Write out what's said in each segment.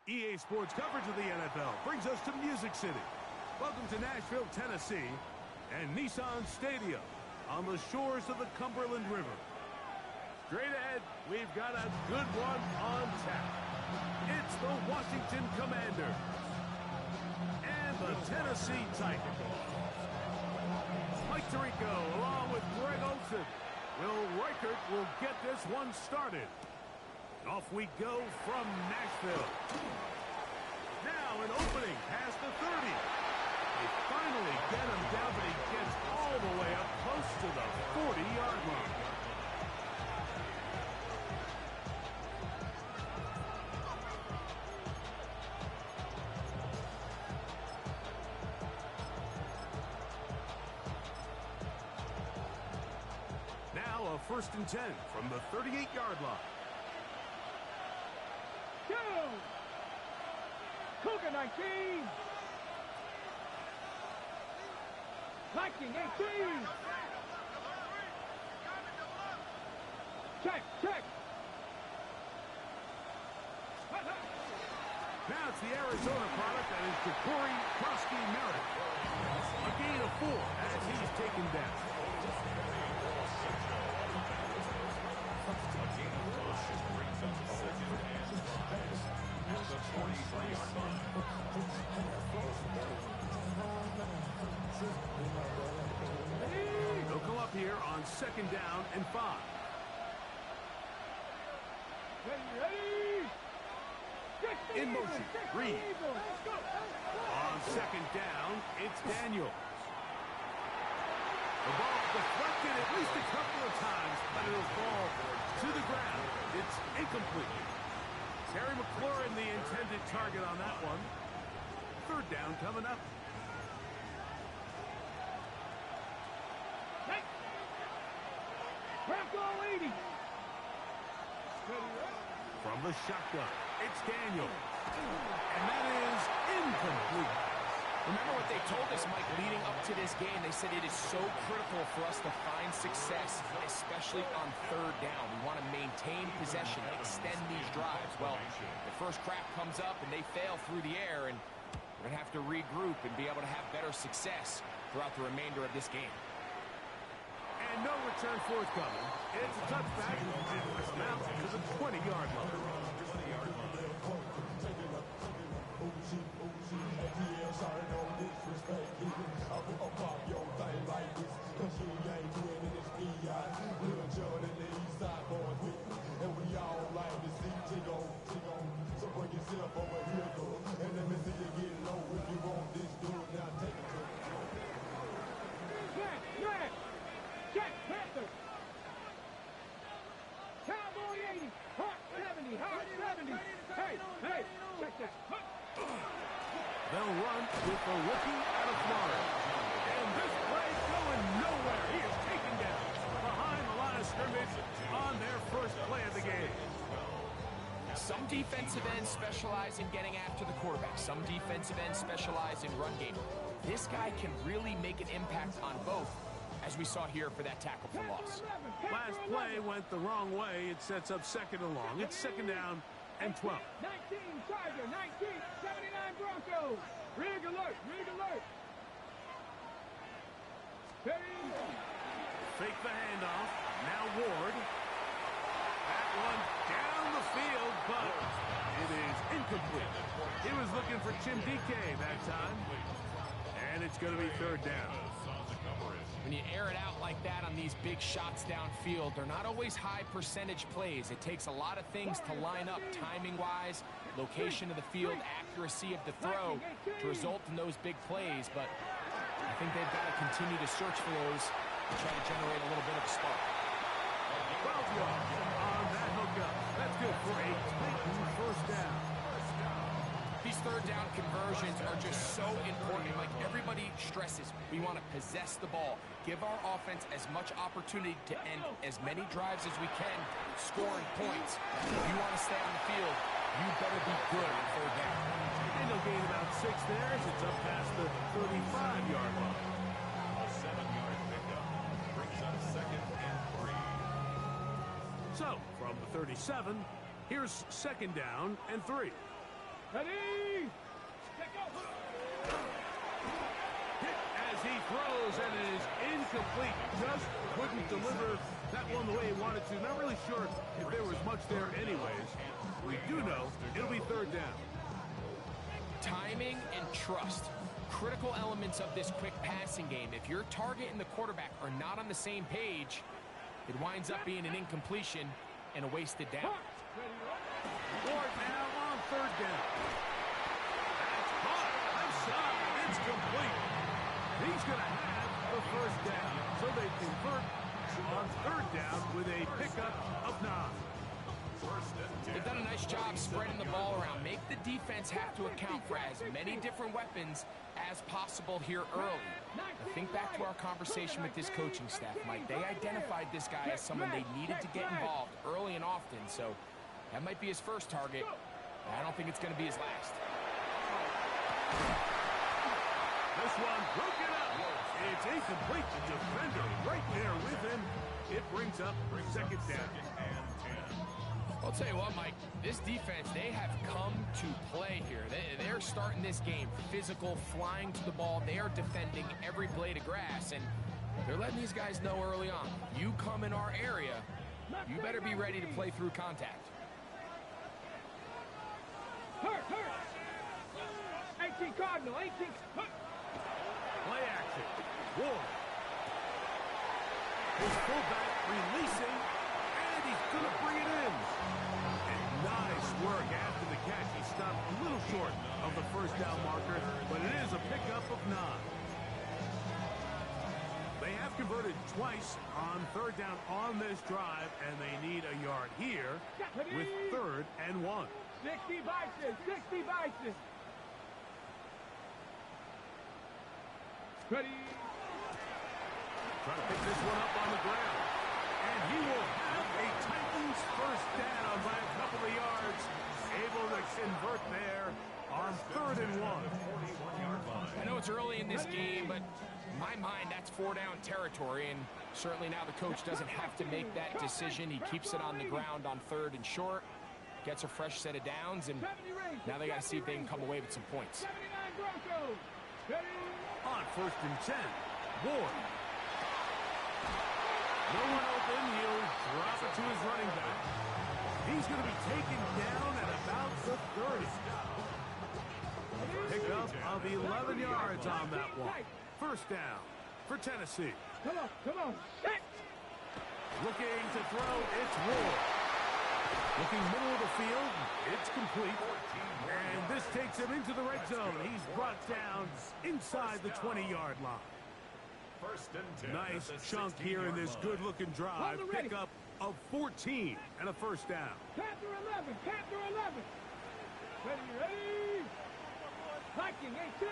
EA Sports coverage of the NFL brings us to Music City. Welcome to Nashville, Tennessee, and Nissan Stadium on the shores of the Cumberland River. Straight ahead, we've got a good one on tap. It's the Washington Commanders and the Tennessee Titans. Mike Tirico along with Greg Olson. Will Reichert will get this one started. Off we go from Nashville. Now an opening past the 30. They finally get him down, but he gets all the way up close to the 40-yard line. Now a 1st and 10 from the 38-yard line. Go! Cougar 19! Viking 18! Check! Now it's the Arizona product, that is Ja'Cory Merritt. A gain of 4 as he's taken down. They'll go up here on 2nd down and 5. Ready! In motion, Reed. On 2nd down, it's Daniels. The ball deflected at least a couple of times, but it'll fall to the ground. It's incomplete. Terry McLaurin, the intended target on that one. 3rd down coming up. Bronco 80! From the shotgun, it's Daniels. And that is incomplete. Remember what they told us, Mike, leading up to this game. They said it is so critical for us to find success, especially on 3rd down. We want to maintain possession, extend these drives. Well, the first crack comes up and they fail through the air, and we're going to have to regroup and be able to have better success throughout the remainder of this game. And no return forthcoming. It's a touchback and push them out to the 20-yard line. Check, Panther! Cowboy 80, Hawk 70, Hawk 70. Hey, check this. They'll run with the rookie out of Florida. And this play's going nowhere. He is taken down behind the line of scrimmage on their first play of the game. Some defensive ends specialize in getting after the quarterback. Some defensive ends specialize in run game. This guy can really make an impact on both, as we saw here for that tackle for loss. Last play went the wrong way. It sets up 2nd and long. It's 2nd down and 12. 19 Charger, 19, 79 Broncos. Rig alert. Fake the handoff. Now Ward. That one down the field, but it is incomplete. He was looking for Jim DK that time. And it's going to be 3rd down. When you air it out like that on these big shots downfield, they're not always high percentage plays. It takes a lot of things to line up timing-wise, location of the field, accuracy of the throw to result in those big plays. But I think they've got to continue to search for those and try to generate a little bit of a spark. 12 yards on that hookup. That's good for a Titan 1st down. These 3rd down conversions are just so important. Like everybody stresses, we want to possess the ball, give our offense as much opportunity to end as many drives as we can, scoring points. If you want to stay on the field, you better be good on 3rd down. And they'll gain about 6 there as it's up past the 35-yard line. A 7-yard pickup brings up 2nd and 3. So, from the 37, here's 2nd down and 3. Ready? Let go. Hit as he throws, and it is incomplete. Just couldn't deliver that one the way he wanted to. Not really sure if there was much there anyways. We do know it'll be third down. Timing and trust. Critical elements of this quick passing game. If your target and the quarterback are not on the same page, it winds up being an incompletion and a wasted down. Ward now on third down. That's caught. Outside. It's complete. He's going to have the first down. So they convert on third down with a pickup of 9. They've done a nice job spreading the ball around. Make the defense have to account for as many different weapons as possible here early. Now think back to our conversation with this coaching staff, Mike. They identified this guy as someone they needed to get involved early and often, so that might be his first target. I don't think it's going to be his last. This one broken up. It's incomplete. The defender right there with him. It brings up second down. I'll tell you what, Mike, this defense, they have come to play here. They're starting this game physical, flying to the ball. They are defending every blade of grass, and they're letting these guys know early on, you come in our area, you better be ready to play through contact. Hurt. 18 Cardinal, 18. Play action. Ward. His fullback releasing, and he's going to bring it in. And nice work after the catch. He stopped a little short of the first down marker, but it is a pickup of 9. They have converted twice on third down on this drive, and they need a yard here with 3rd and 1. 60 Bison. Ready? Trying to pick this one up on the ground. And he will have a Titans first down by a couple of yards. Able to convert there on 3rd and 1. I know it's early in this game, but in my mind, that's 4-down territory, and certainly now the coach doesn't have to make that decision. He keeps it on the ground on 3rd and short, gets a fresh set of downs, and now they got to see if they can come away with some points. 79 Broncos. Ready? On 1st and 10, Ward. No one open. He'll drop it to his running back. He's going to be taken down at about the 30. Pickup of 11 yards on that one. First down for Tennessee. Come on. Set. Looking to throw, it's Ward. Looking middle of the field, it's complete. And this takes him into the red zone. He's brought down inside the 20-yard line. Nice chunk here in this good-looking drive. Pickup of 14 and a first down. Panther 11. Ready? Viking 18.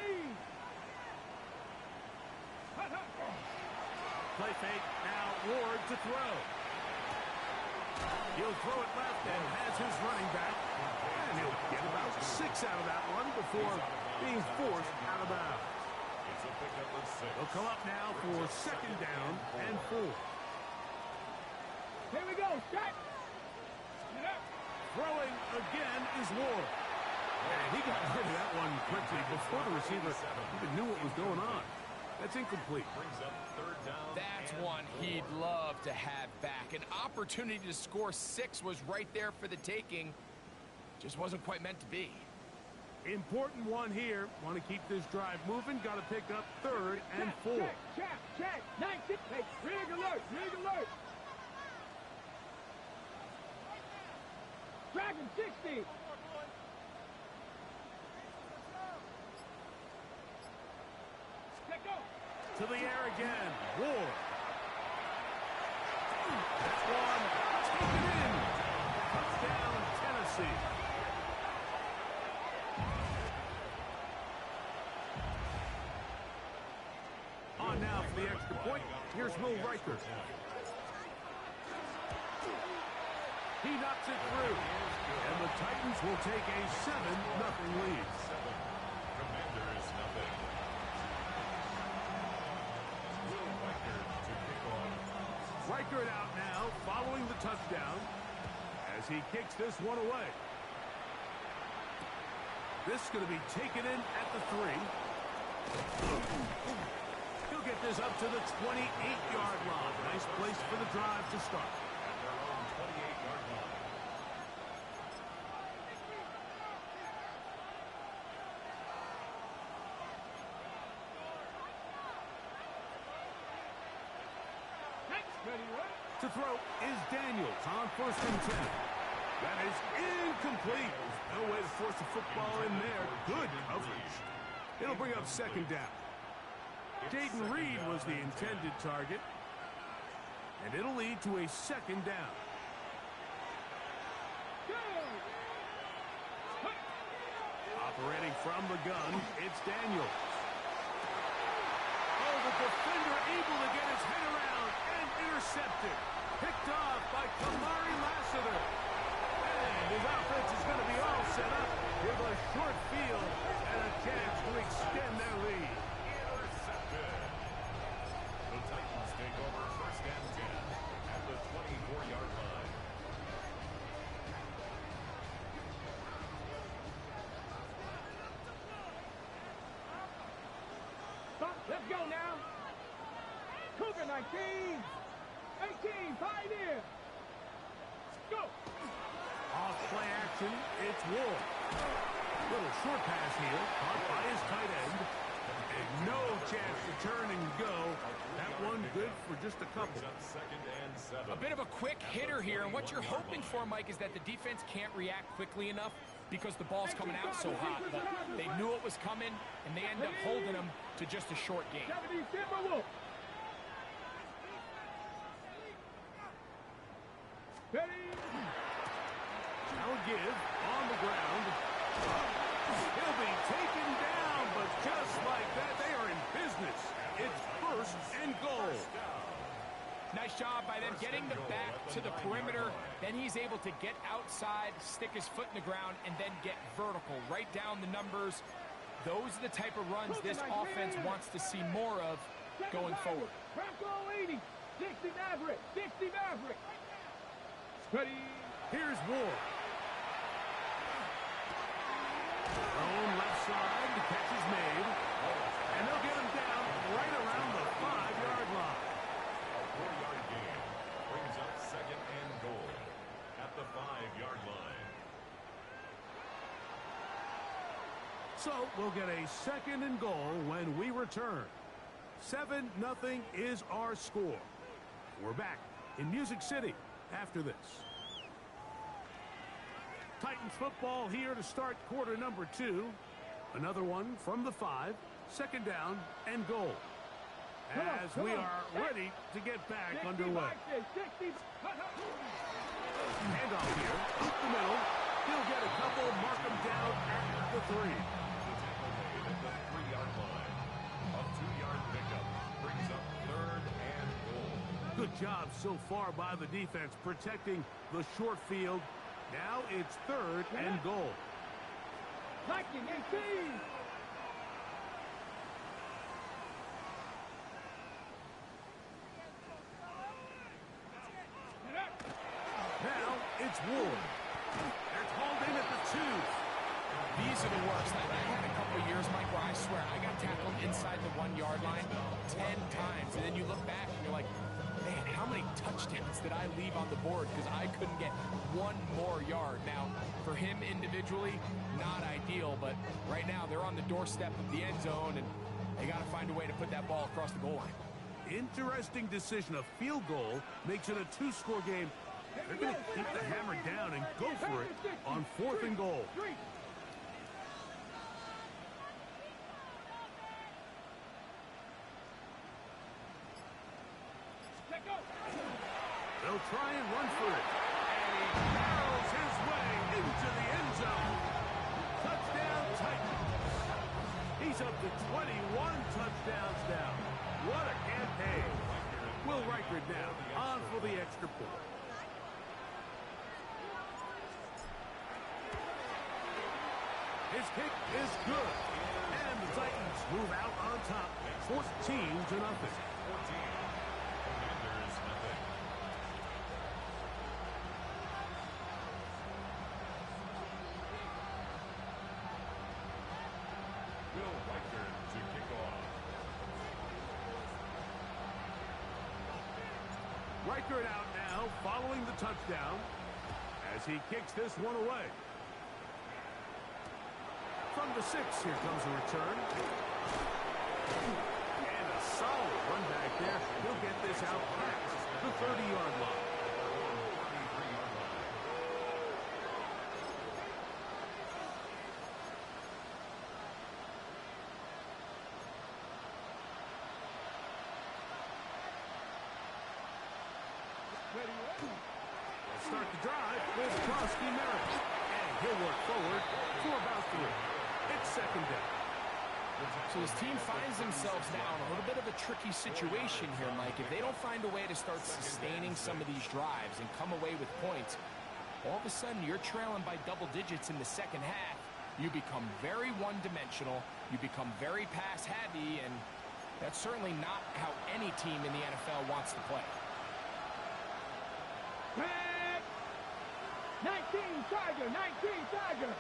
Play fake, now Ward to throw. He'll throw it left and has his running back. And he'll get about 6 out of that one before being forced out of bounds. He'll come up now for 2nd down and 4. Here we go. Set. Throwing again is Ward. And he got rid of that one quickly before the receiver even knew what was going on. That's incomplete. That's one he'd love to have back. An opportunity to score 6 was right there for the taking. Just wasn't quite meant to be. Important one here. Want to keep this drive moving. Got to pick up 3rd and 4. Check. 19. Hey, rig alert. Dragon 60. Let go. To the air again. Ward. That's one. Taken in. Touchdown, Tennessee. On now for the extra point. Here's Will Riker. He knocks it through. And the Titans will take a 7-0 lead. Commanders nothing. Riker out now, following the touchdown, as he kicks this one away. This is going to be taken in at the 3. He'll get this up to the 28-yard line. Nice place for the drive to start. At their own 28-yard line. To throw is Daniels on 1st and 10. That is incomplete. No way to force the football in there. Good coverage. It'll bring up 2nd down. Jaden Reed was the intended target. And it'll lead to a 2nd down. Operating from the gun, it's Daniels. Oh, the defender able to get his head around and intercepted. Picked off by Kamari Lassiter. And his offense is going to be all set up with a short field and a chance to extend their lead. Intercepted. The Titans take over 1st and 10 at the 24-yard line. Let's go now. Cougar 19. 18, pioneer. Go. Off play action, it's Ward. Little short pass here, caught by his tight end. And no chance to turn and go. That one good for just a couple. Brings up 2nd and 7. A bit of a quick hitter here, and what you're hoping for, Mike, is that the defense can't react quickly enough because the ball's coming out so hot. But they knew it was coming, and they end up holding them to just a short game. 70 Timberwolves. Ready. Now give on the ground. He'll be taken down, but just like that, they are in business. It's 1st and goal. Nice job by them getting the back to the perimeter. Then he's able to get outside, stick his foot in the ground, and then get vertical, right down the numbers. Those are the type of runs this offense wants to see more of going forward. Bronco 80. 60 Maverick. 60 Maverick. Ready. Here's Ward. Thrown left side, the catch is made. And they'll get him down right around the 5-yard line. A 4-yard gain brings up 2nd and goal at the 5-yard line. So we'll get a 2nd and goal when we return. 7-0 is our score. We're back in Music City after this. Titans football here to start quarter number 2. Another one from the 5. 2nd down and goal. As we are ready to get back underway. Handoff here, up the middle. He'll get a couple, mark him down at the 3. The tackle made at the 3-yard line. A 2-yard pickup brings up 3rd and goal. Good job so far by the defense protecting the short field. Now it's 3rd and goal. Viking 18. Now it's Ward. They're called in at the 2. These are the worst. I had a couple of years, Mike, where I swear I got tackled inside the 1-yard line 10 times. And then you look back and you're like, man, how many touchdowns did I leave on the board because I couldn't get one more yard? Now, for him individually, not ideal, but right now they're on the doorstep of the end zone, and they got to find a way to put that ball across the goal line. Interesting decision. A field goal makes it a 2-score game. They're going to keep the hammer down and go for it on 4th and goal. They'll try and run for it. And he barrels his way into the end zone. Touchdown Titans. He's up to 21 touchdowns now. What a campaign. Will Reichard now on for the extra point. His kick is good. And the Titans move out on top, 14-0. 14. Commanders nothing. record out now following the touchdown as he kicks this one away. From the 6, here comes a return. And a solid run back there. He'll get this out past the 30-yard line. Let's start the drive with Krosky Merritt. And he'll work forward for about 3. It's second down. So his team finds themselves now in a little bit of a tricky situation here, Mike. If they don't find a way to start sustaining some of these drives and come away with points, all of a sudden you're trailing by double digits in the second half. You become very one-dimensional. You become very pass-heavy, and that's certainly not how any team in the NFL wants to play. 19 Tiger, 19 Tiger.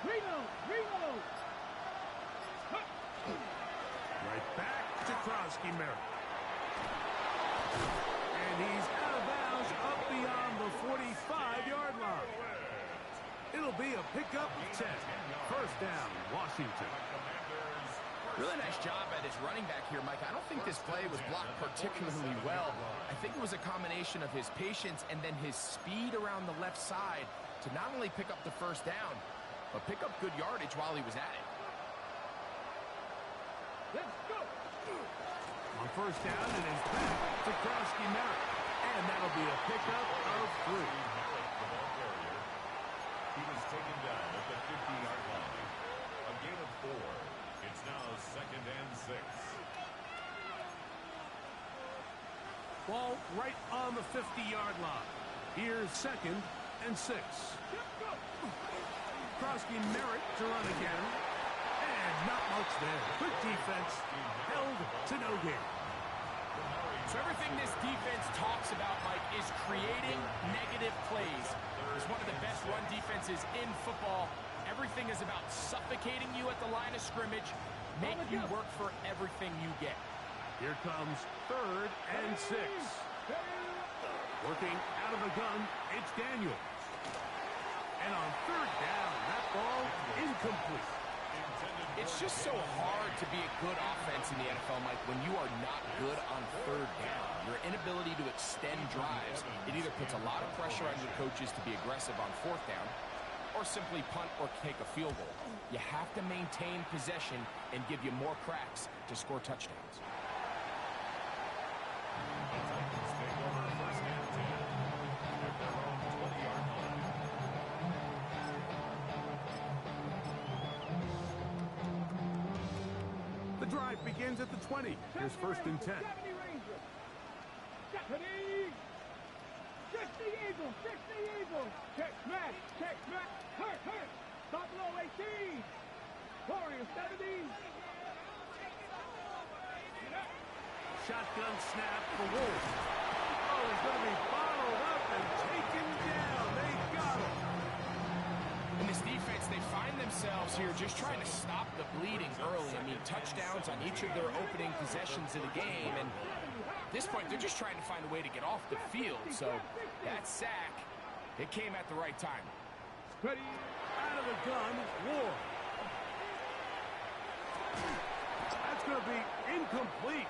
Reload. Right back to Krosky Merritt. And he's out of bounds up beyond the 45-yard line. It'll be a pickup of 10. First down, Washington. Really nice job at his running back here, Mike. I don't think this play was blocked particularly well. I think it was a combination of his patience and then his speed around the left side to not only pick up the first down, but pick up good yardage while he was at it. Let's go. On first down, it is back to Krosky Merritt. And that'll be a pickup of 3. He was taken down at the 50-yard line. A gain of 4. It's now second and 6. Ball right on the 50-yard line. Here's second and 6. Krosky Merritt to run again. And not much there. Good defense. Held to no gain. So everything this defense talks about, Mike, is creating negative plays. It's one of the best run defenses in football. Everything is about suffocating you at the line of scrimmage, make you work for everything you get. Here comes third and 6. Working out of the gun, it's Daniels. And on third down, that ball incomplete. It's just so hard to be a good offense in the NFL, Mike, when you are not good on third down. Your inability to extend drives, it either puts a lot of pressure on your coaches to be aggressive on fourth down, or simply punt or take a field goal. You have to maintain possession and give you more cracks to score touchdowns. The drive begins at the 20. Here's first and 10. Check the Eagles. Check smash. Hurt. Buffalo 18. Warriors 70. Shotgun snap for Wolves. Oh, he's going to be bottled up and taken down. They got him. In this defense, they find themselves here just trying to stop the bleeding early. I mean, touchdowns on each of their opening possessions of the game, and at this point, they're just trying to find a way to get off the field. So that sack, it came at the right time. Ready, out of the gun, Ward. That's going to be incomplete.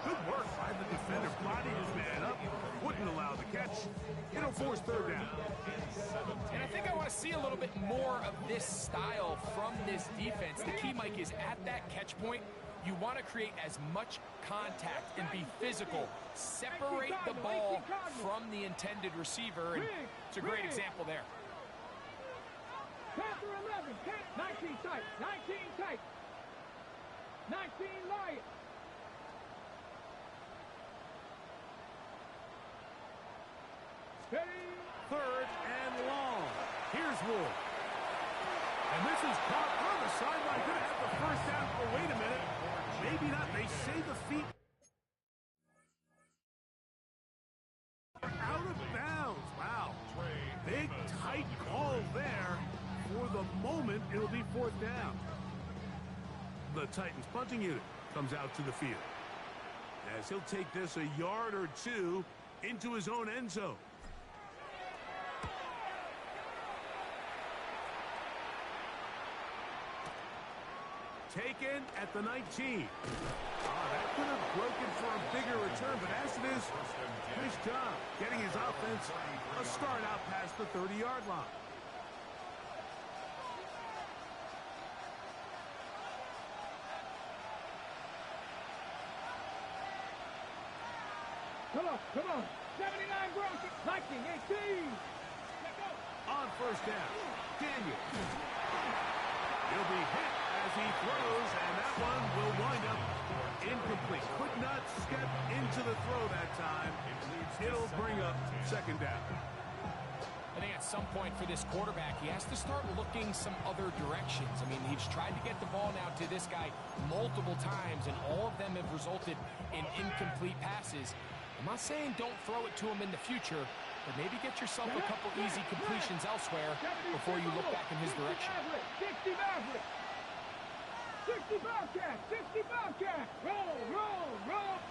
Good work by the defender. Bodied his man up. Wouldn't allow the catch. It'll force third down. And I think I want to see a little bit more of this style from this defense. The key, Mike, is at that catch point, you want to create as much contact and be physical. Separate the ball from the intended receiver, and it's a great example there. Panther 11, 19 tight, 19 Lions. Steady. Third and long. Here's Ward. And this is caught on the sideline. Going to have the first down. Oh, wait a minute. Maybe not. They say the feet are out of bounds. Wow. Big, tight call there. For the moment, it'll be fourth down. The Titans punting unit comes out to the field. as he'll take this a yard or two into his own end zone. Taken at the 19. That could have broken for a bigger return, but as it is, nice job getting his offense a start out past the 30-yard line. Come on. 79 Broncos. Lightning, 18. On first down, Daniel. He'll be hit as he throws, and that one will wind up incomplete. Could not step into the throw that time. It'll bring up second down. I think at some point for this quarterback, he has to start looking some other directions. I mean, he's tried to get the ball now to this guy multiple times, and all of them have resulted in incomplete passes. I'm not saying don't throw it to him in the future, but maybe get yourself a couple easy completions elsewhere before you look back in his direction. 60 Maverick. 60 Bobcat. 60 Bobcat. Roll.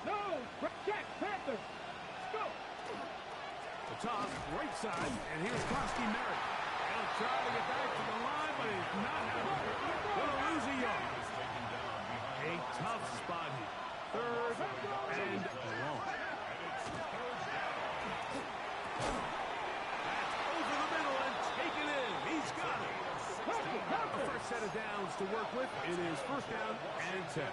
No. Check. Panther. Let's go. The toss, right side, and here's Krosky Merritt. He'll try to get back to the line, but he's not happening. Gonna lose a yard. A tough spot here. Third and long. That's over the middle and taken in. He's got it. A first set of downs to work with. It is first down and 10.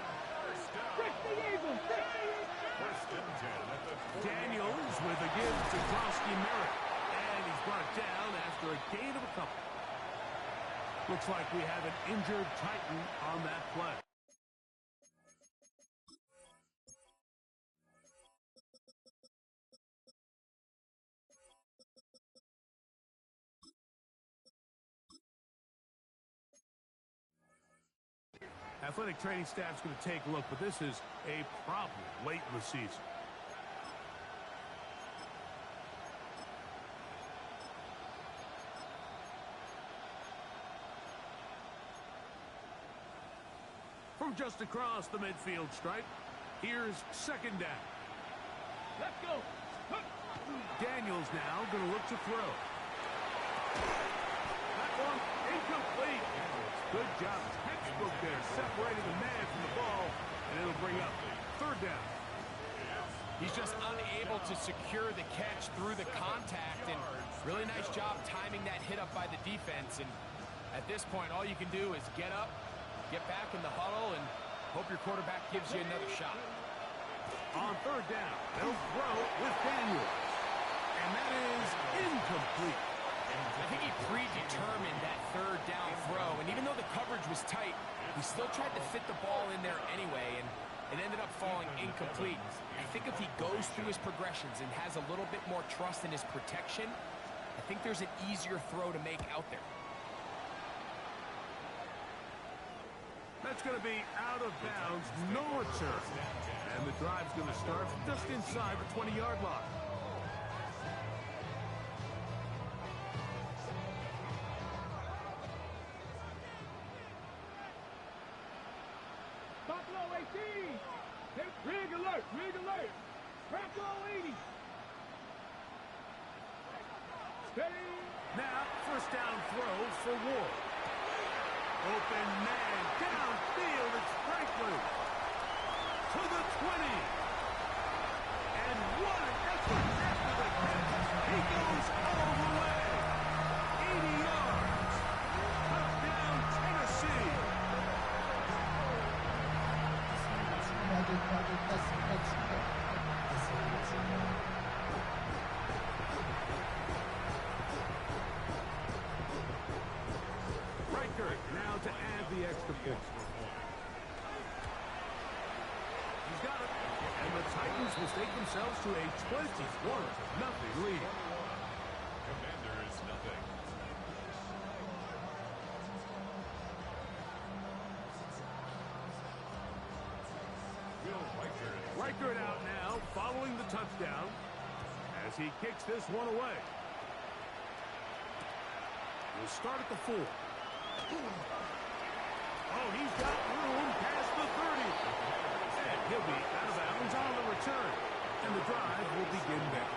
Daniels with a give to Krosky Merritt. And he's brought down after a gain of a couple. Looks like we have an injured Titan on that play. Athletic training staff's going to take a look, but this is a problem late in the season. From just across the midfield stripe, here's second down. Let's go. Daniels now going to look to throw. That one incomplete. Good job. Textbook there, separating the man from the ball, and it'll bring up third down. He's just unable to secure the catch through the contact, and really nice job timing that hit up by the defense. And at this point, all you can do is get up, get back in the huddle, and hope your quarterback gives you another shot. On third down, they'll throw with Daniels. And that is incomplete. I think he predetermined that third down throw, and even though the coverage was tight, he still tried to fit the ball in there anyway, and it ended up falling incomplete. I think if he goes through his progressions and has a little bit more trust in his protection, I think there's an easier throw to make out there. That's going to be out of bounds, no return. And the drive's going to start just inside the 20-yard line. Buffalo 18. Rig alert. Bronco 80. Steady. Now, first down throw for Ward. Open man downfield. It's Franklin to the 20. And what an effort after the catch. He goes all the way. 80 yards. Touchdown, Tennessee. Riker now to add the extra point. He's got it. And the Titans will take themselves to a 21-0 lead. Commanders nothing. Riker out now, following the touchdown, as he kicks this one away. We'll start at the 4. Oh, he's got room past the 30. And he'll be out of bounds on the return. And the drive will begin now.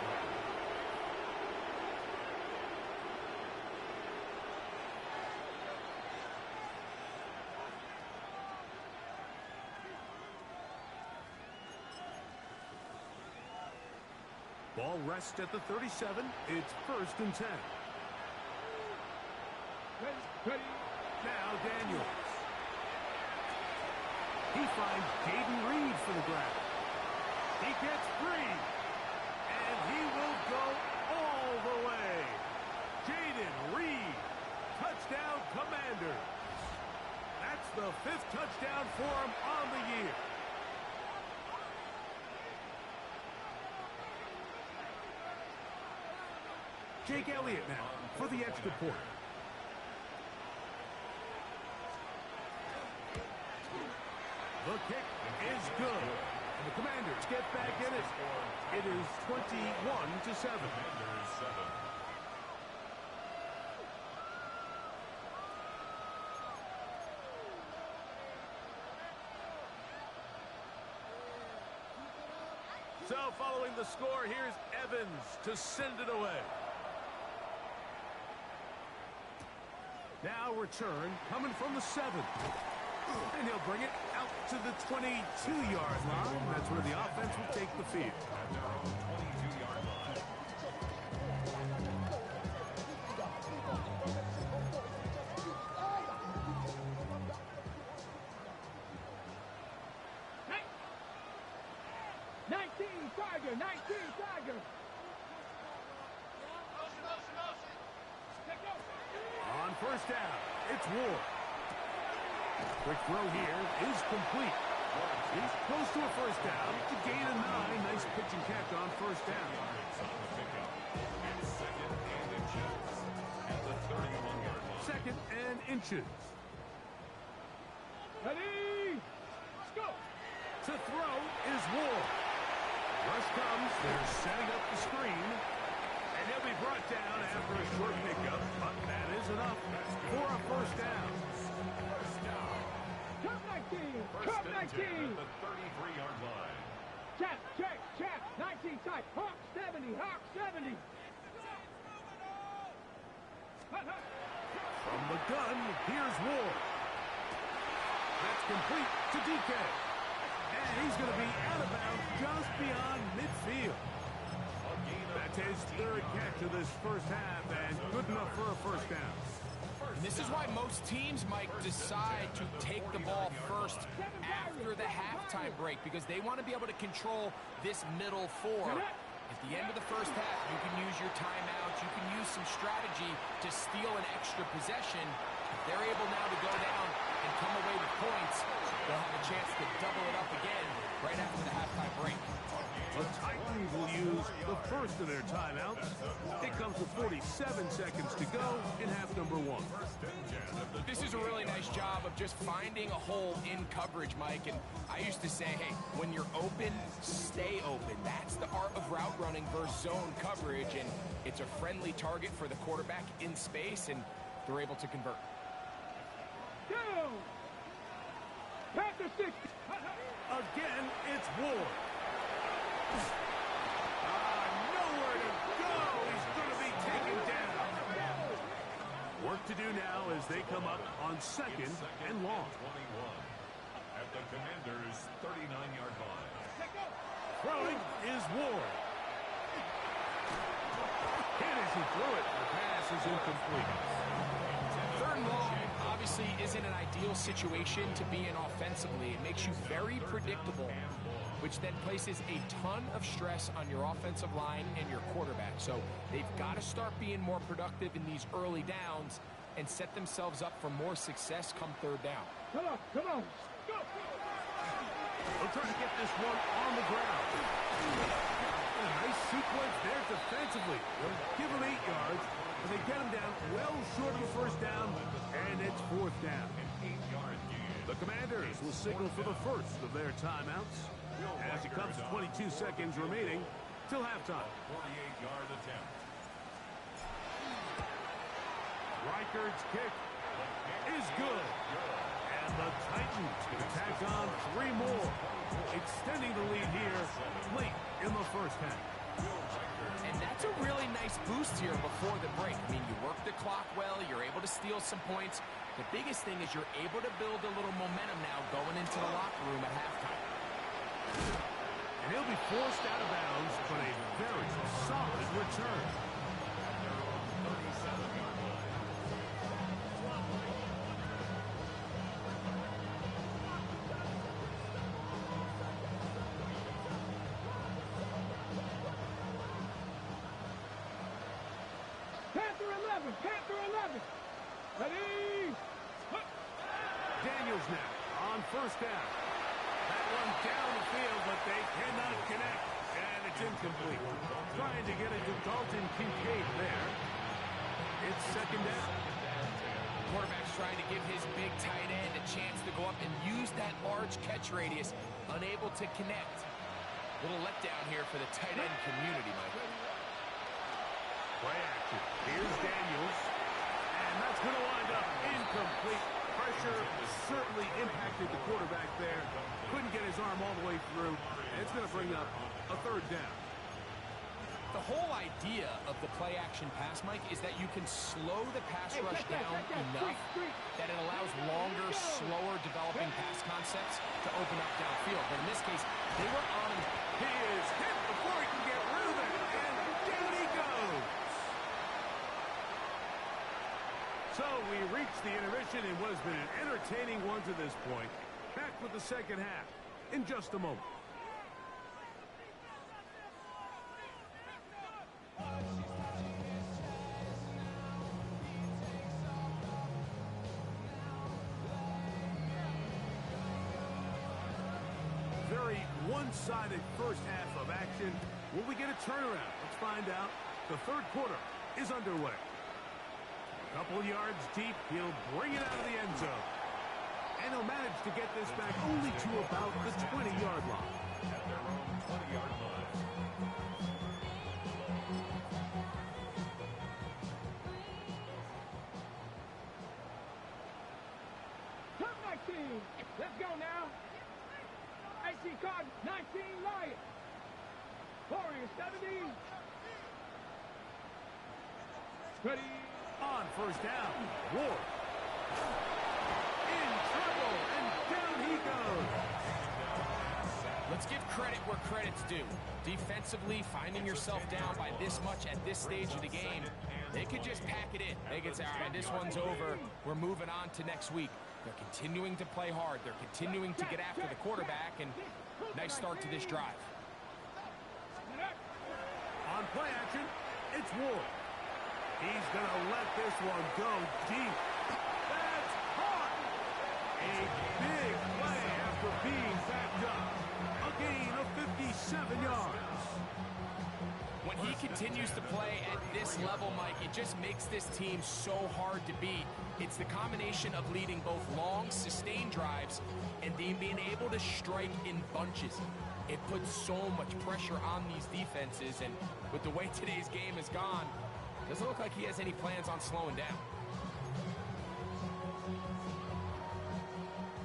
Ball rests at the 37. It's 1st and 10. Ready. Now Daniels. He finds Jaden Reed for the grab. He gets free. And he will go all the way. Jaden Reed. Touchdown Commanders. That's the 5th touchdown for him on the year. Jake Elliott now for the extra point. The kick is good. And the Commanders get back in it. It is 21-7. So following the score, here's Evans to send it away. Now return coming from the 7. And he'll bring it out to the 22-yard line. That's where the offense will take the field. 22-yard line. Tiger. On 1st down, it's Ward. Quick throw here is complete. He's close to a 1st down to gain a 9. Nice pitch and catch on 1st down. It's 2nd and inches at the 31-yard line. 2nd and inches. Ready? Let's go. To throw is Ward. Rush comes. They're setting up the screen. And he'll be brought down after a short pickup. But that is enough for a 1st down. Cup 19. First Cup and 10 19. at the 33-yard line. Check. 19 tight. Hawk 70. Hawk 70. From the gun, here's Ward. That's complete to DK. And he's going to be out of bounds just beyond midfield. That's his 3rd catch of this 1st half, and good enough for a 1st down. And this is why most teams, Mike, decide to take the ball first after the halftime break, because they want to be able to control this middle 4. At the end of the 1st half, you can use your timeouts, you can use some strategy to steal an extra possession. If they're able now to go down and come away with points, they'll have a chance to double it up again right after the halftime break. The Titans will use the 1st of their timeouts. It comes with 47 seconds to go in half number 1. This is a really nice job of just finding a hole in coverage, Mike. And I used to say, hey, when you're open, stay open. That's the art of route running versus zone coverage. And it's a friendly target for the quarterback in space, and they're able to convert. Down. Panther 60. Again, it's Ward. Nowhere to go. He's going to be taken down. Work to do now as they come up on 2nd and long. 21 at the Commanders' 39-yard line. Throwing is Ward. Hit as he threw it. The pass is incomplete. 3rd and long obviously isn't an ideal situation to be in offensively. It makes you very predictable, which then places a ton of stress on your offensive line and your quarterback. So they've got to start being more productive in these early downs and set themselves up for more success come 3rd down. Come on. Go. They'll try to get this one on the ground. A nice sequence there defensively. They'll give him 8 yards, and they get him down well short of the 1st down, and it's 4th down. The Commanders will signal for the 1st of their timeouts as it comes to 22 seconds remaining till halftime. 48-yard attempt. Reichard's kick is good. And the Titans can tack on 3 more. extending the lead here late in the first half. And that's a really nice boost here before the break. I mean, you work the clock well, you're able to steal some points. The biggest thing is you're able to build a little momentum now going into the locker room at halftime. And he'll be forced out of bounds, but a very solid return. Panther 11. Ready? Daniels now on first down. That one down the field, but they cannot connect. And it's incomplete. Trying to get it to Dalton Kincaid there. It's second down. Quarterback's trying to give his big tight end a chance to go up and use that large catch radius. Unable to connect. Little letdown here for the tight end community, Mike. Play action. Here's Daniels. And that's going to wind up incomplete. Pressure certainly impacted the quarterback there. Couldn't get his arm all the way through. And it's going to bring up a third down. The whole idea of the play action pass, Mike, is that you can slow the pass rush down enough that it allows longer, slower developing pass concepts to open up downfield. But in this case, they were on him. He is hit before he can get rid of it. And down he goes. So we reached the intermission in what has been an entertaining one to this point. Back with the second half in just a moment. Very one-sided first half of action. Will we get a turnaround? Let's find out. The third quarter is underway. A couple yards deep, he'll bring it out of the end zone. And he'll manage to get this back only to about the 20-yard line. At their own 20-yard line. Top 19. Let's go now. AC card 19 Lions. Warriors 70. Ready? On first down, Ward. In trouble, and down he goes. Let's give credit where credit's due. Defensively, finding yourself down by this much at this stage of the game, they could just pack it in. They could say, all right, this one's over. We're moving on to next week. They're continuing to play hard. They're continuing to get after the quarterback, and nice start to this drive. On play action, it's Ward. He's going to let this one go deep. That's hard. A big play after being backed up. A gain of 57 yards. When he continues to play at this level, Mike, it just makes this team so hard to beat. It's the combination of leading both long, sustained drives and being able to strike in bunches. It puts so much pressure on these defenses, and with the way today's game has gone, doesn't look like he has any plans on slowing down.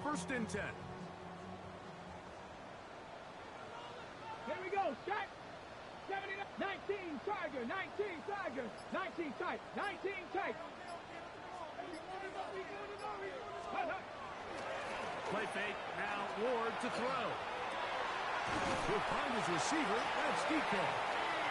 First and 10. Here we go. Shot. 19 Tiger. 19 Tiger. 19 tight. 19 tight. Play fake. Now Ward to throw. He'll find his receiver. That's DK.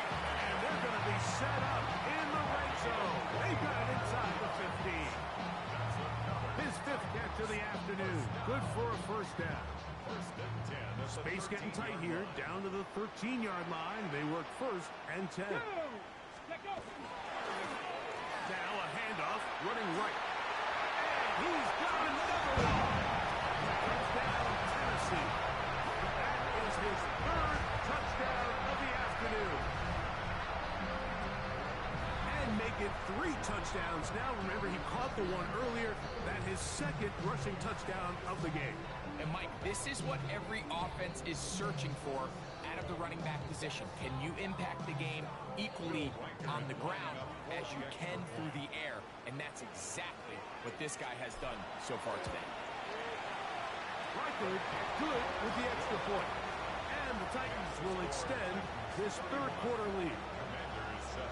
And they're going to be set up in the red zone. They got it inside the 15. His fifth catch of the afternoon. Good for a first down. First and 10. Space getting tight here. Down to the 13-yard line. They work first and 10. Now a handoff. Running right. And he's got another one. Touchdown, Tennessee. That is his third touchdown of the afternoon. And make it 3 touchdowns now. Remember, he caught the one earlier. That his second rushing touchdown of the game. And Mike, this is what every offense is searching for out of the running back position. Can you impact the game equally on the ground as you can through the air? And that's exactly what this guy has done so far today. Reichert good with the extra point. And the Titans will extend this third quarter lead. Commanders 7.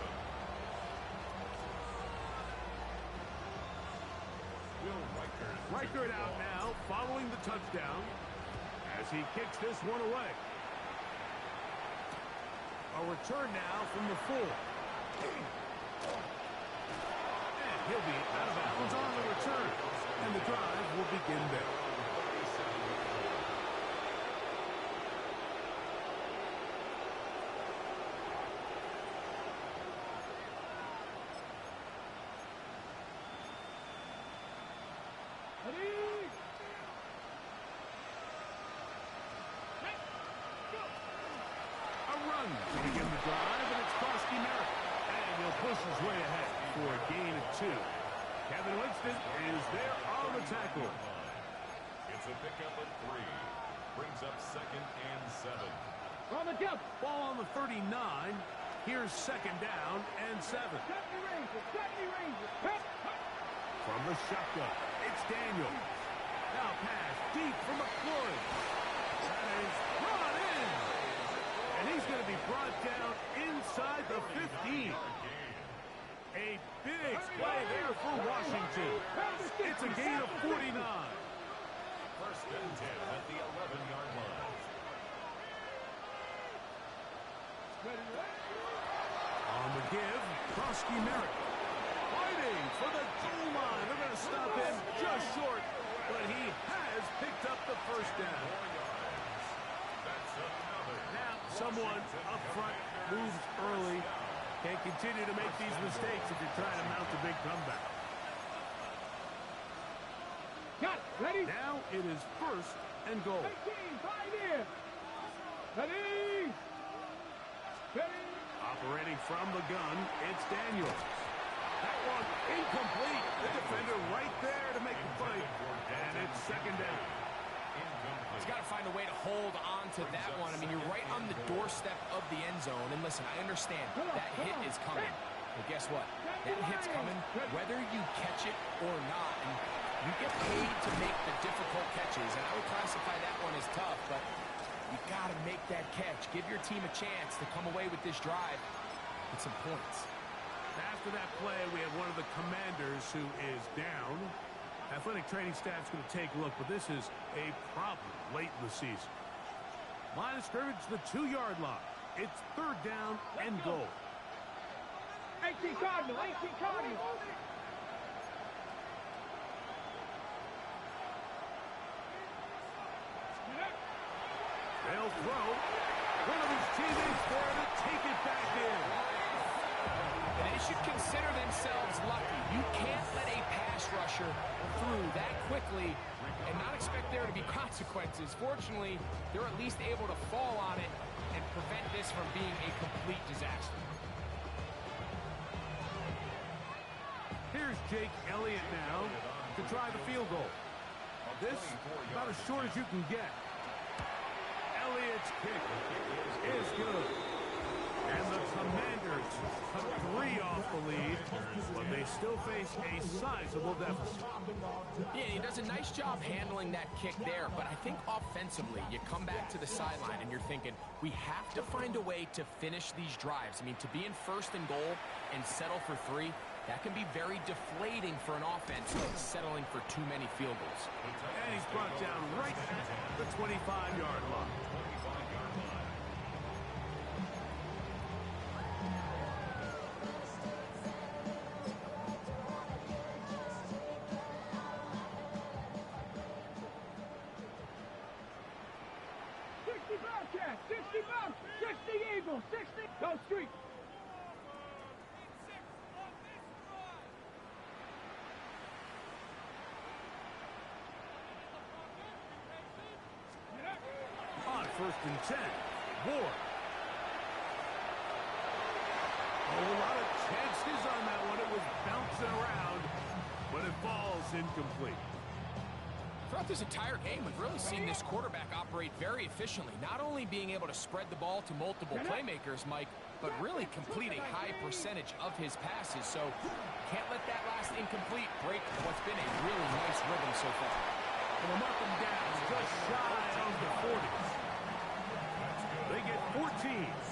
Will Reichert out now following the touchdown as he kicks this one away. A return now from the 4. And he'll be out of bounds on the return. And the drive will begin there. To begin the drive, and it's Krosky Merritt. And he'll push his way ahead for a gain of 2. Kevin Winston is there on the tackle. It's a pickup of 3. Brings up 2nd and 7. On the jump. Ball on the 39. Here's 2nd down and 7. 70 Rangers. 70 Rangers. From the shotgun, it's Daniel. Now pass deep from McCloy. That is brought in. And he's going to be brought down inside the 15. A big play there for Washington. It's a gain of 49. 1st and 10 at the 11-yard line. On the give, Krosky Merritt. Fighting for the goal line. They're going to stop him just short, but he has picked up the 1st down. Now, someone up front moves early. Can't continue to make these mistakes if you're trying to mount a big comeback. Got it. Ready? Now it is 1st and goal. 18, 5 here. Ready? Ready? Operating from the gun, it's Daniels. That one incomplete. The defender right there to make the fight. And it's 2nd down. He's got to find a way to hold on to that one. I mean, you're right on the doorstep of the end zone. And listen, I understand that hit is coming. But guess what? That hit's coming whether you catch it or not. And you get paid to make the difficult catches. And I would classify that one as tough, but you got to make that catch. Give your team a chance to come away with this drive with some points. After that play, we have one of the Commanders who is down. Athletic training staff's going to take a look, but this is a problem late in the season. Line of scrimmage, the 2-yard line. It's 3rd down and goal. 18 Cardinal. 18 Cardinal. They'll throw. One of his teammates there to take it back in. And they should consider themselves lucky. You can't let a pass rusher through that quickly and not expect there to be consequences. Fortunately, they're at least able to fall on it and prevent this from being a complete disaster. Here's Jake Elliott now to try the field goal. This about as short as you can get. Elliott's kick is good. And the Commanders cut 3 off the lead, but they still face a sizable deficit. Yeah, he does a nice job handling that kick there, but I think offensively, you come back to the sideline and you're thinking, we have to find a way to finish these drives. I mean, to be in 1st and goal and settle for 3, that can be very deflating for an offense settling for too many field goals. And he's brought down right at the 25-yard line. 25-yard line. Bobcat, 60 Bob, 60 Eagles, 60. Go Street. On 1st and 10, Ward. Oh, a lot of chances on that one. It was bouncing around, but it falls incomplete. Throughout this entire game, we've really seen this quarterback operate very efficiently, not only being able to spread the ball to multiple playmakers, Mike, but really complete a high percentage of his passes. So can't let that last incomplete break what's been a really nice rhythm so far. And we'll mark him down just shy of the 40s. They get 14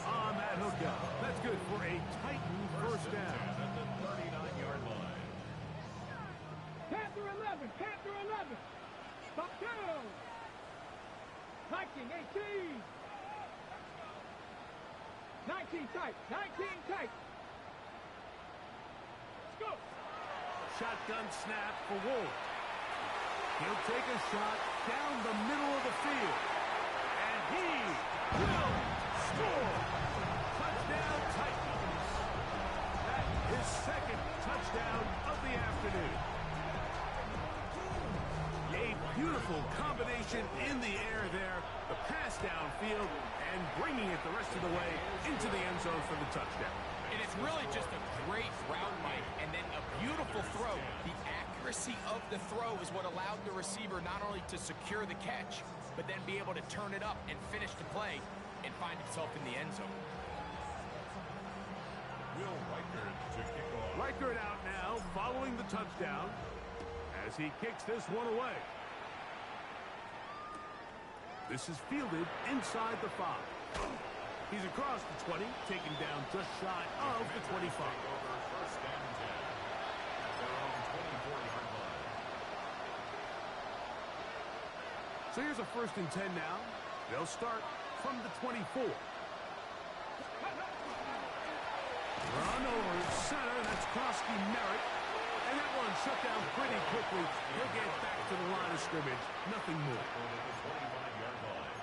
on that hookup. That's good for a Titan first down. At the 39-yard line. Panther 11, Panther 11. Stop down. Viking 18. 19 tight, 19 tight. Let's go. Shotgun snap for Ward. He'll take a shot down the middle of the field. And he will score. Touchdown Titans. That is second touchdown of the afternoon. A beautiful combination in the air there. The pass downfield and bringing it the rest of the way into the end zone for the touchdown. And it's really just a great route, Mike, and then a beautiful throw. The accuracy of the throw is what allowed the receiver not only to secure the catch, but then be able to turn it up and finish the play and find himself in the end zone. Will Reichert to kick off. Reichert out now following the touchdown as he kicks this one away. This is fielded inside the 5. He's across the 20, taken down just shy of the 25. Over first and 10. At their own 24-yard line. So here's a first and 10 now. They'll start from the 24. Run over center. That's Koski Merritt. And that one shut down pretty quickly. He'll get back to the line of scrimmage. Nothing more. Over the 25-yard line.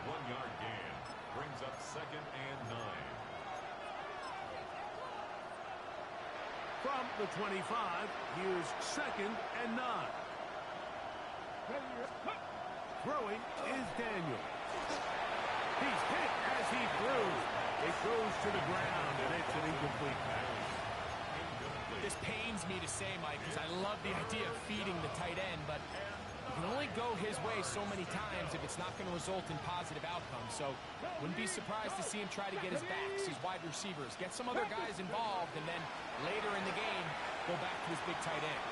1-yard gain. Brings up second and 9. From the 25, here's second and 9. Throwing is Daniel. He's hit as he threw. It goes to the ground, and it's an incomplete pass. This pains me to say, Mike, because I love the idea of feeding the tight end, but you can only go his way so many times if it's not going to result in positive outcomes. So wouldn't be surprised to see him try to get his backs, his wide receivers, get some other guys involved, and then later in the game, go back to his big tight end.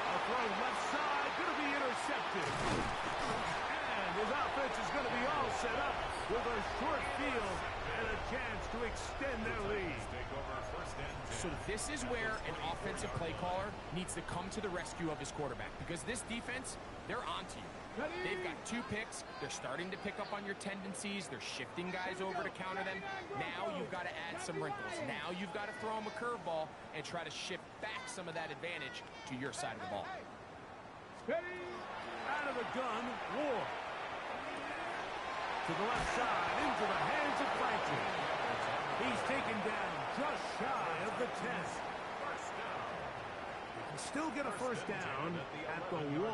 A throw left side, going to be intercepted. And his offense is going to be all set up with a short field and a chance to extend their lead. Take over first and 10. So this is where an offensive play caller needs to come to the rescue of his quarterback, because this defense, they're onto you. They've got 2 picks. They're starting to pick up on your tendencies. They're shifting guys over to counter them. Now you've got to add some wrinkles. Now you've got to throw them a curveball and try to shift back some of that advantage to your side of the ball. Out of the gun, Ward. To the left side, into the hands of Franklin. He's taken down just shy of the 10. They can still get a first down at the 1.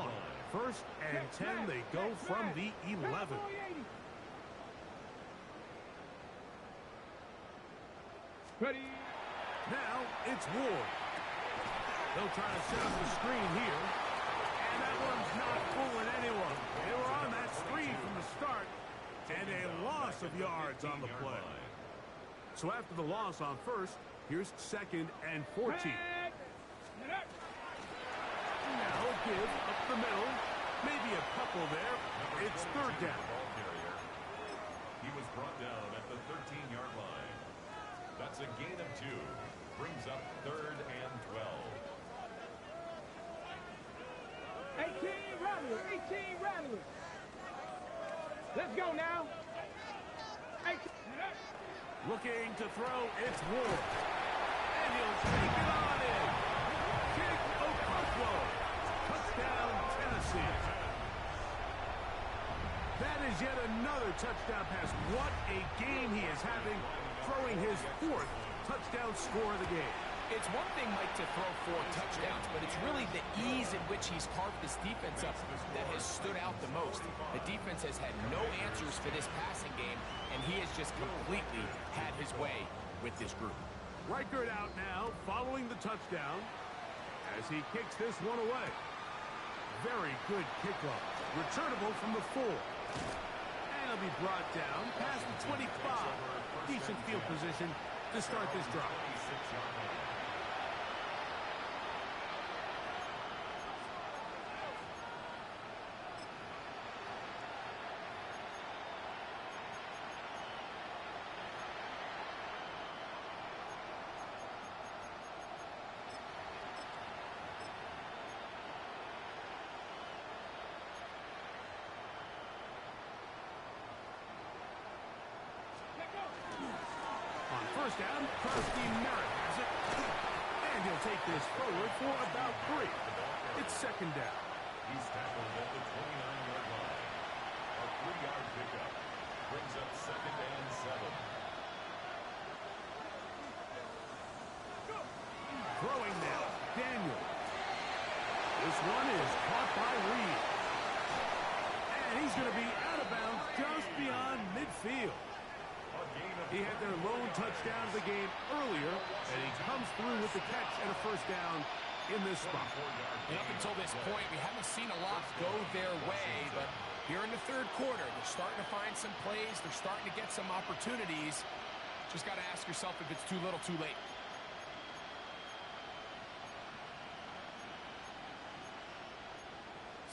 First and 10, they go from the 11. Ready. Now it's Ward. They'll try to set up the screen here. And that one's not fooling anyone. They were on that screen from the start. And a loss of yards on the play. So after the loss on first, here's second and 14. Now a give up the middle. Maybe a couple there. It's third down. He was brought down at the 13-yard line. That's a gain of 2. Brings up third and 12. 18 Rattler, 18 Rattler. Let's go now. 18. Looking to throw, it's Ward. And he'll take it on in. Jake Okonkwo. Touchdown, Tennessee. That is yet another touchdown pass. What a game he is having, throwing his 4th touchdown score of the game. It's one thing, Mike, to throw 4 touchdowns, but it's really the ease in which he's carved this defense up that has stood out the most. The defense has had no answers for this passing game, and he has just completely had his way with this group. Reichert out now, following the touchdown, as he kicks this one away. Very good kickoff. Returnable from the 4. And he'll be brought down past the 25. Decent field position to start this drive. 26-yard line. first down. Krusty Merritt has it. And he'll take this forward for about 3. It's second down. He's tackled at the 29-yard line. A 3-yard pickup brings up second and 7. Throwing now, Daniel. This one is caught by Reed. And he's going to be out of bounds just beyond midfield. He had their lone touchdown of the game earlier, and he comes through with the catch and a first down in this spot. And up until this point, we haven't seen a lot go their way, but here in the third quarter, they're starting to find some plays. They're starting to get some opportunities. Just got to ask yourself if it's too little, too late.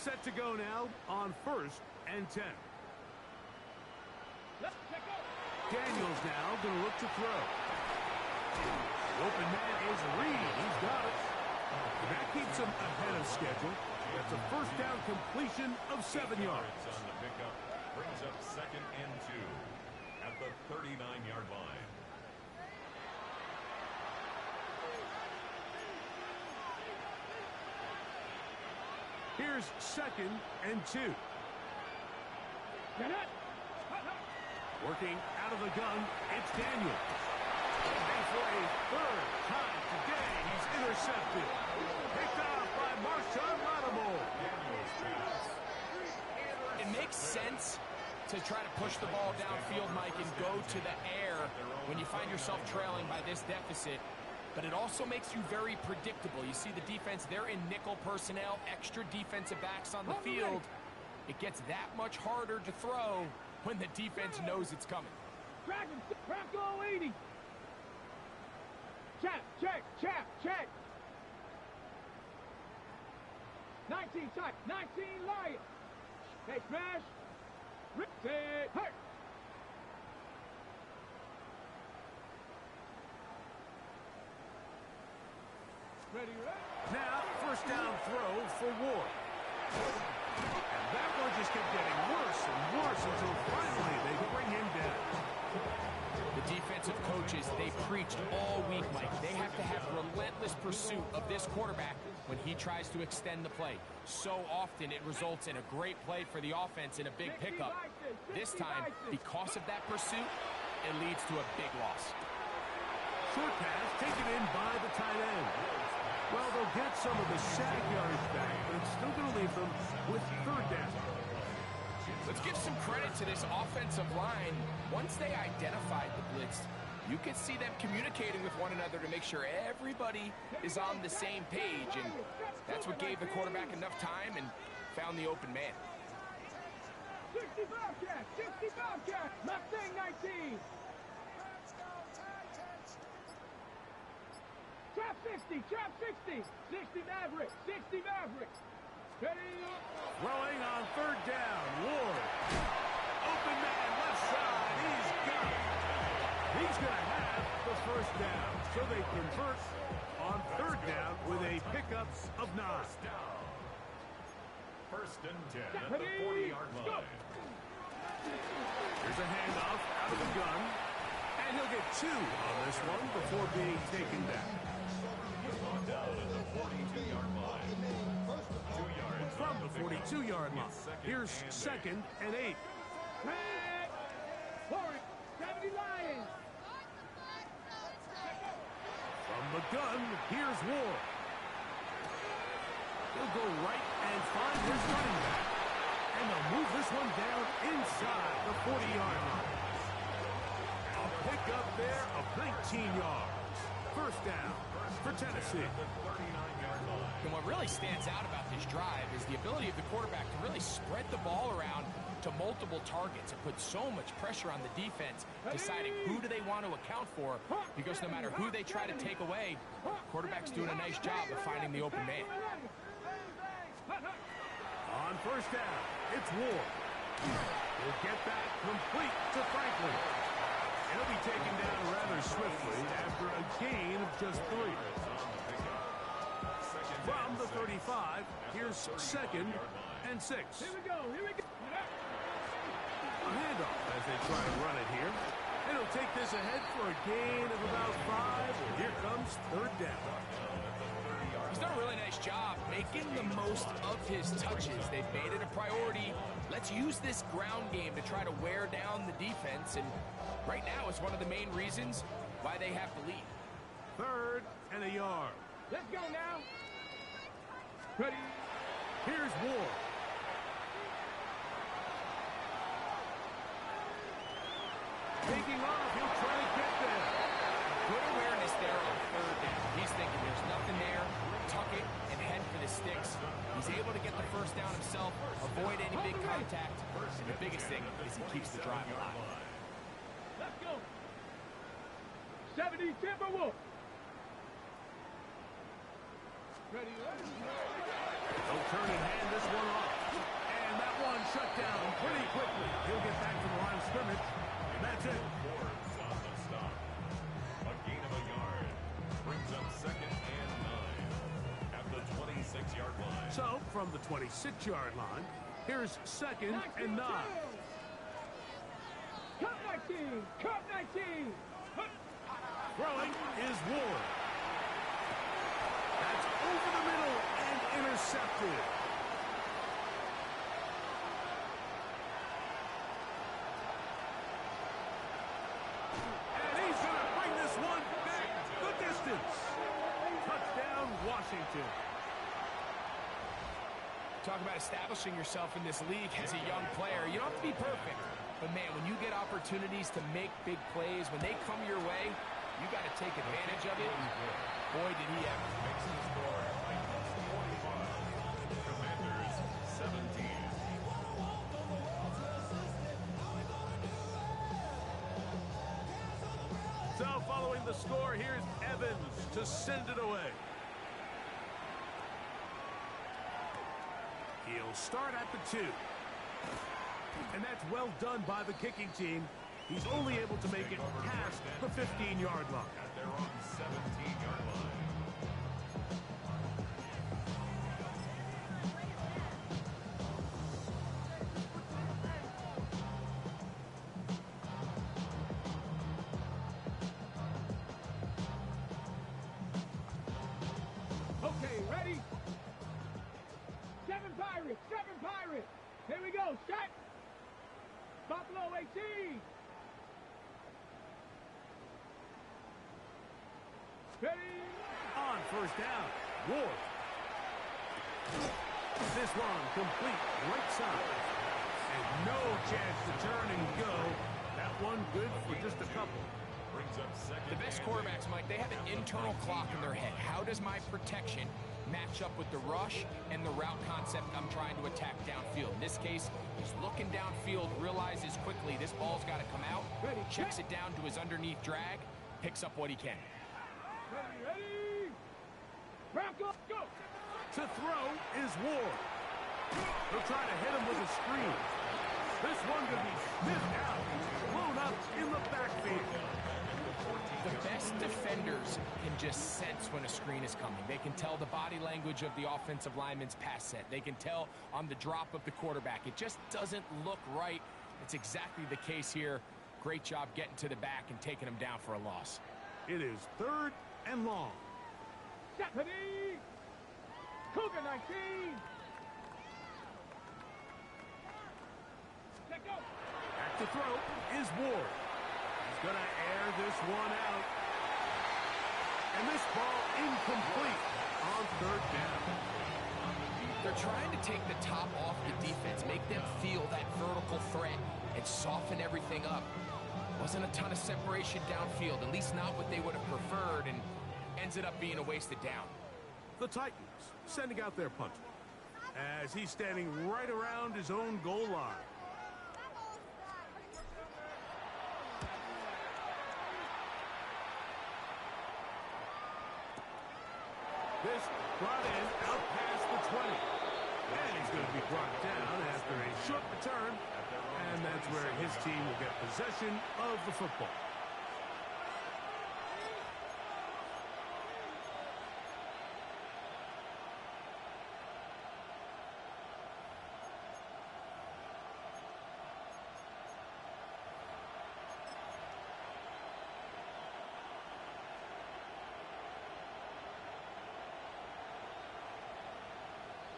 Set to go now on 1st and 10. Daniels now going to look to throw. The open man is Reed. He's got it. That keeps him ahead of schedule. That's a first down completion of 7 yards. On the pickup brings up second and 2 at the 39-yard line. Here's second and 2. Working out of the gun, it's Daniels. And for a third time today, he's intercepted. Picked off by Marshawn Lattimore. It makes sense to try to push the ball downfield, Mike, and go to the air when you find yourself trailing by this deficit. But it also makes you very predictable. You see the defense, they're in nickel personnel, extra defensive backs on the field. It gets that much harder to throw when the defense knows it's coming. Crack 80. Check. 19 tight, 19 Lion. Hey, smash. Rip it. Hurt. Ready. Now, first down throw for Ward. And that one just kept getting worse and worse until finally they bring him down. The defensive coaches, they preached all week, Mike. They have to have relentless pursuit of this quarterback when he tries to extend the play. So often it results in a great play for the offense and a big pickup. This time, because of that pursuit, it leads to a big loss. Short pass taken in by the tight end. Well, they'll get some of the sack yardage back, but it's still going to leave them with third down. Let's give some credit to this offensive line. Once they identified the blitz, you could see them communicating with one another to make sure everybody is on the same page, and that's what gave the quarterback enough time and found the open man. 60 Bobcat, Mustang 19. Trap 60, 60 Maverick, Ready. Throwing on third down, Ward. Open man, left side, he's got it. He's going to have the first down, so they convert on third down with a pickup of 9. First and 10 at the 40-yard line. Here's a handoff out of the gun, and he'll get 2 on this one before being taken back. Down at the 42-yard line. 2 yards From the 42-yard line. Here's second and 8. Red. 70 Lions. From the gun, here's Ward. He'll go right and find his running back. And they'll move this one down inside the 40-yard line. A pickup there of 19 yards. First down for Tennessee. And what really stands out about this drive is the ability of the quarterback to really spread the ball around to multiple targets and put so much pressure on the defense, deciding who do they want to account for, because no matter who they try to take away, the quarterback's doing a nice job of finding the open man. On first down, it's Ward. He'll get that complete to Franklin. He'll be taken down rather swiftly after a gain of just 3. From the 35, here's second and 6. Here we go. A handoff as they try to run it here. And he'll take this ahead for a gain of about 5. And here comes third down. He's done a really nice job making the most of his touches. They've made it a priority. Let's use this ground game to try to wear down the defense. And right now, it's one of the main reasons why they have the lead. 3rd and a yard. Let's go now. Ready. Here's Ward. Taking off, he'll try to get there. Good awareness there on 3rd down. He's thinking there's nothing there. Tuck it and head for the sticks. He's able to get the first down himself, avoid any big contact. And the biggest thing is he keeps the drive alive. Let's go. 70 Timberwolves. Ready. They'll turn and hand this one off. And that one shut down pretty quickly. He'll get back to the line of scrimmage. That's it. Forbes on the stop. A gain of a yard. Brings up 2nd and 9 at the 26-yard line. So, from the 26-yard line, here's 2nd and 9. Cup 19. Cup 19. Throwing is Ward. That's over the middle and intercepted. And he's going to bring this one back the distance. Touchdown, Washington. Talk about establishing yourself in this league as a young player. You don't have to be perfect. But, man, when you get opportunities to make big plays, when they come your way, you got to take advantage of it. Boy, did he ever. Makes the score Titans 45. Commanders 17. So following the score, here's Evans to send it away. He'll start at the 2. And that's well done by the kicking team. He's only able to make it past the 15-yard line. At their own 17-yard line. Okay, ready? 7 Pirates. 7 Pirates. Here we go. Shot. Buffalo 18. Ready? On first down, Ward. This one complete right side. And no chance to turn and go. That one good for just a couple. Brings up 2nd. The best quarterbacks, Mike, they have an internal clock in their head. How does my protection match up with the rush and the route concept I'm trying to attack downfield? In this case, he's looking downfield, realizes quickly this ball's got to come out, checks it down to his underneath drag, picks up what he can. Ready, ready. Bronco, go. To throw is Ward. He'll try to hit him with a screen. This one could be sniffed out, blown up in the backfield. The best defenders can just sense when a screen is coming. They can tell the body language of the offensive lineman's pass set. They can tell on the drop of the quarterback. It just doesn't look right. It's exactly the case here. Great job getting to the back and taking him down for a loss. It is 3rd and long. Stephanie. Cougar 19. Let go. Back to throw is Ward. He's going to air this one out. And this ball incomplete on 3rd down. They're trying to take the top off the defense, make them feel that vertical threat, and soften everything up. Wasn't a ton of separation downfield, at least not what they would have preferred, and ended up being a wasted down. The Titans sending out their punter as he's standing right around his own goal line. This brought in out past the 20. And he's going to be brought down after a short return. And that's where his team will get possession of the football.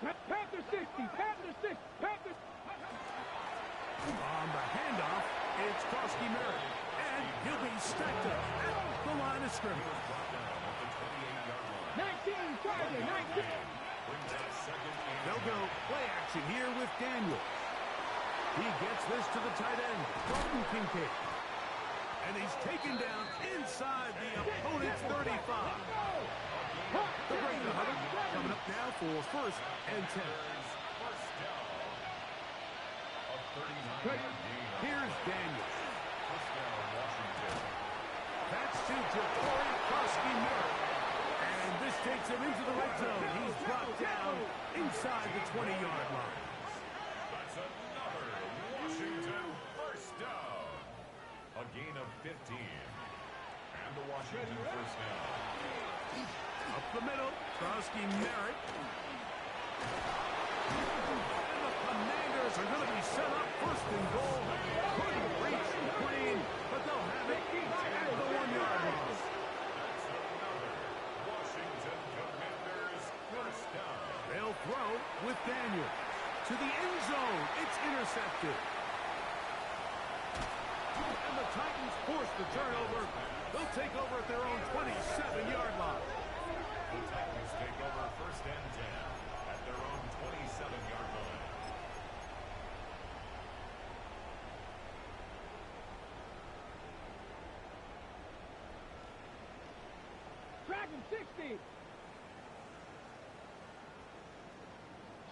Panther 60, Panther 60, Panther. On the handoff, it's Krosky Merritt, and he'll be stacked up at the line of scrimmage. 19, Charger, 19. They'll go play action here with Daniel. He gets this to the tight end, Dalton Kincaid. And he's taken down inside the opponent's 35. The break 100 coming up now for first and 10. Here's Daniel. That's to Ja'Cory Krosky-Merritt. And this takes him into the red zone. He's brought down inside the 20-yard line. That's another Washington first down. A gain of 15. And the Washington first down. Up the middle, Krosky-Merritt. And the Commanders are going to be set up first and goal. Couldn't reach Green, but they'll have it at the 1-yard line. That's another Washington Commanders first down. They'll throw with Daniel. To the end zone, it's intercepted. And the Titans force the turnover. They'll take over at their own 27-yard line. The Titans take over first and 10 at their own 27-yard line. Dragon 60.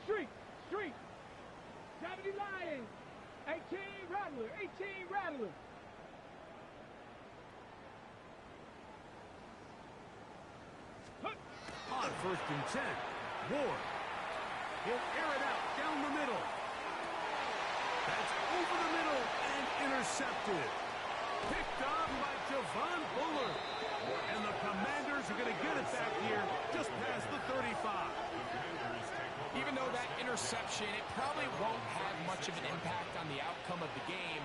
Streak, streak. 70 Lions. 18 Rattler, 18 Rattler. On first and 10, Ward. He'll air it out down the middle. That's over the middle and intercepted. Picked on by Javon Bullard. And the Commanders are going to get it back here just past the 35. Even though that interception, it probably won't have much of an impact on the outcome of the game,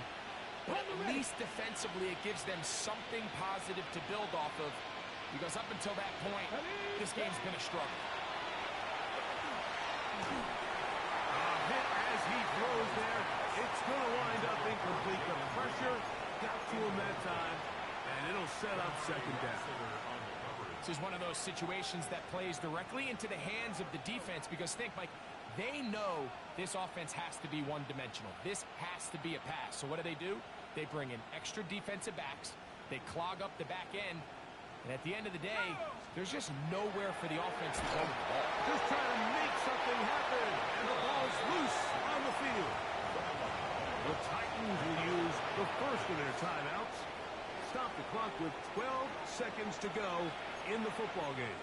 but at least defensively it gives them something positive to build off of, because up until that point, this game's been a struggle. Hit as he throws there. It's going to wind up incomplete. The pressure got to him that time, and it'll set up second down. This is one of those situations that plays directly into the hands of the defense, because think, Mike, they know this offense has to be one-dimensional. This has to be a pass. So what do? They bring in extra defensive backs. They clog up the back end. And at the end of the day, there's just nowhere for the offense to go with the ball. Just trying to make something happen. And the ball's loose on the field. The Titans will use the first of their timeouts. Stop the clock with 12 seconds to go in the football game.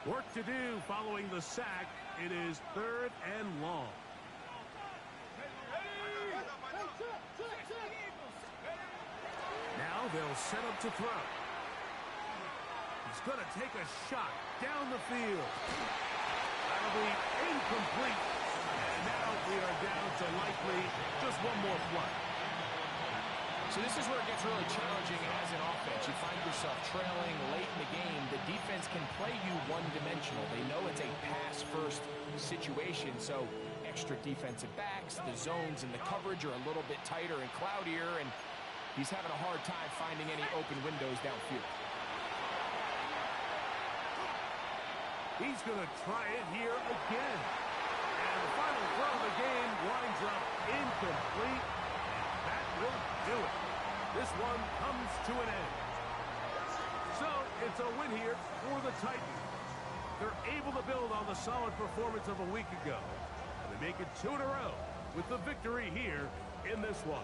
Work to do following the sack. It is third and long. Now they'll set up to throw. He's going to take a shot down the field. That'll be incomplete. And now we are down to likely just one more play. So this is where it gets really challenging as an offense. You find yourself trailing late in the game. The defense can play you one-dimensional. They know it's a pass-first situation, so extra defensive backs, the zones and the coverage are a little bit tighter and cloudier, and he's having a hard time finding any open windows downfield. He's going to try it here again. And the final throw of the game winds up incomplete. And that will do it. This one comes to an end. So it's a win here for the Titans. They're able to build on the solid performance of a week ago. And they make it 2 in a row with the victory here in this one.